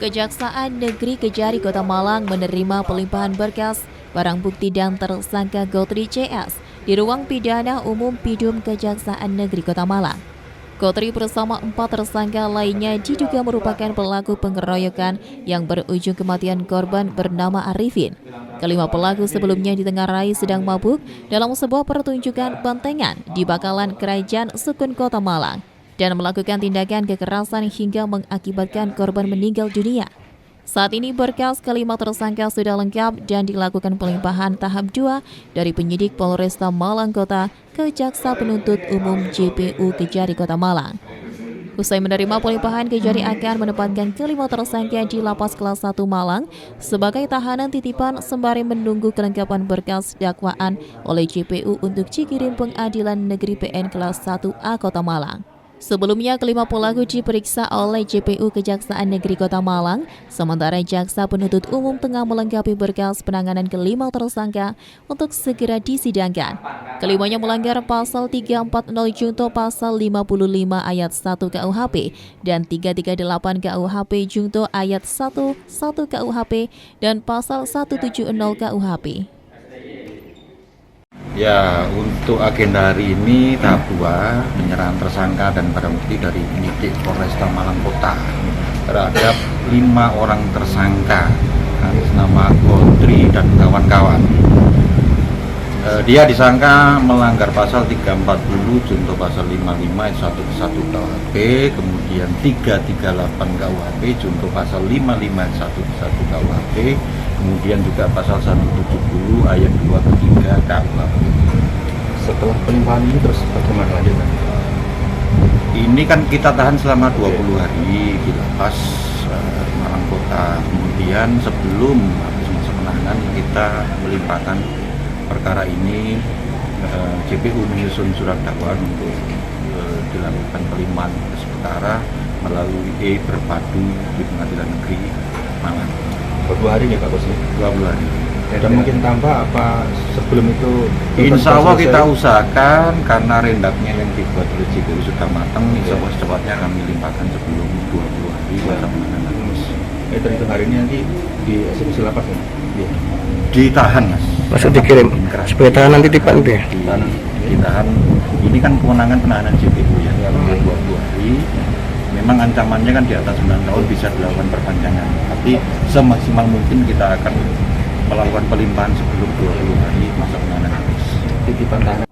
Kejaksaan Negeri Kejari Kota Malang menerima pelimpahan berkas, barang bukti dan tersangka Gotri CS di ruang pidana umum Pidum Kejaksaan Negeri Kota Malang. Gotri bersama 4 tersangka lainnya diduga merupakan pelaku pengeroyokan yang berujung kematian korban bernama Arifin. Kelima pelaku sebelumnya ditengarai sedang mabuk dalam sebuah pertunjukan bantengan di Bakalan Kerajaan Sukun Kota Malang dan melakukan tindakan kekerasan hingga mengakibatkan korban meninggal dunia. Saat ini berkas kelima tersangka sudah lengkap dan dilakukan pelimpahan tahap 2 dari penyidik Polresta Malang Kota ke Jaksa Penuntut Umum JPU Kejari Kota Malang. Usai menerima pelimpahan, Kejari akan menempatkan kelima tersangka di Lapas Kelas 1 Malang sebagai tahanan titipan sembari menunggu kelengkapan berkas dakwaan oleh JPU untuk dikirim Pengadilan Negeri PN Kelas 1A Kota Malang. Sebelumnya, kelima pelaku diperiksa oleh JPU Kejaksaan Negeri Kota Malang, sementara Jaksa Penuntut Umum tengah melengkapi berkas penanganan kelima tersangka untuk segera disidangkan. Kelimanya melanggar pasal 340 junto pasal 55 ayat 1 KUHP dan 338 KUHP junto ayat 11 KUHP dan pasal 170 KUHP. Ya, untuk agenda hari ini tahap 2 penyerahan tersangka dan barang bukti dari penyidik Polresta Malang Kota terhadap 5 orang tersangka atas nama Gotri dan kawan-kawan. Dia disangka melanggar pasal 340 junto pasal 55 ayat 1 ke 1 KUHP, kemudian 338 KUHP junto pasal 55 ayat 1 ke 1 KUHP, kemudian juga pasal 170 ayat 2 ke 3 KUHP. Setelah pelimpahan ini terus bagaimana lanjutnya? Ini kan kita tahan selama 20 hari di lapas Malang Kota. Kemudian sebelum masa penahanan kita melimpahkan perkara ini, JPU menyusun surat dakwaan untuk dilakukan pelimpahan perkara melalui berpadu di Pengadilan Negeri Malang. 2 hari nih Pak Bos? 20 hari. Dan mungkin tambah apa sebelum itu? Insya Allah kita usahakan, karena rendaknya yang dibuat oleh JPU sudah matang, insya Allah secepatnya akan dilimpahkan sebelum 20 hari masa penahanan. Terhitung hari ini nanti di eksekusi lapas ya? Ya. Ditahan, Mas. Maksud dikirim sebagai tahanan titipan itu ya? Ditahan. Ini kan kewenangan penahanan JPU ya, 20 hari. Memang ancamannya kan di atas 9 tahun, bisa dilakukan perpanjangan. Tapi semaksimal mungkin kita akan melakukan pelimpahan sebelum 20 hari masa penahanan habis. Titipan tahanan.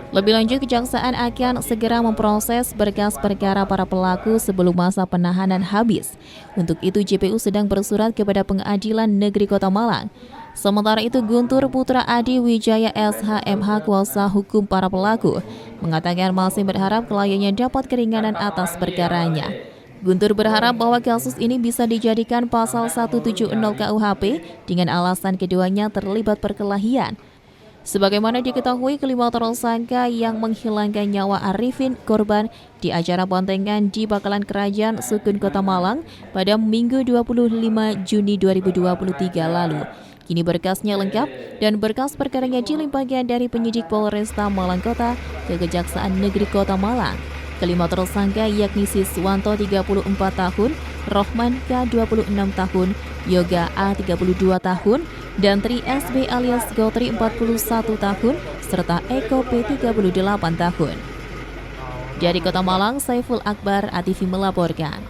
Lebih lanjut, Kejaksaan akan segera memproses berkas perkara para pelaku sebelum masa penahanan habis. Untuk itu, JPU sedang bersurat kepada Pengadilan Negeri Kota Malang. Sementara itu, Guntur Putra Adi Wijaya SHMH kuasa hukum para pelaku mengatakan masih berharap kliennya dapat keringanan atas perkaranya. Guntur berharap bahwa kasus ini bisa dijadikan pasal 170 KUHP dengan alasan keduanya terlibat perkelahian. Sebagaimana diketahui, kelima tersangka yang menghilangkan nyawa Arifin, korban, di acara bantengan di Bakalan Kerajaan Sukun Kota Malang pada Minggu 25 Juni 2023 lalu. Kini berkasnya lengkap dan berkas perkaranya dilimpahkan dari penyidik Polresta Malang Kota ke Kejaksaan Negeri Kota Malang. Kelima tersangka yakni Siswanto 34 tahun, Rohman K 26 tahun, Yoga A 32 tahun, dan Tri SB alias Gotri 41 tahun, serta Eko P 38 tahun. Dari Kota Malang, Saiful Akbar, ATV melaporkan.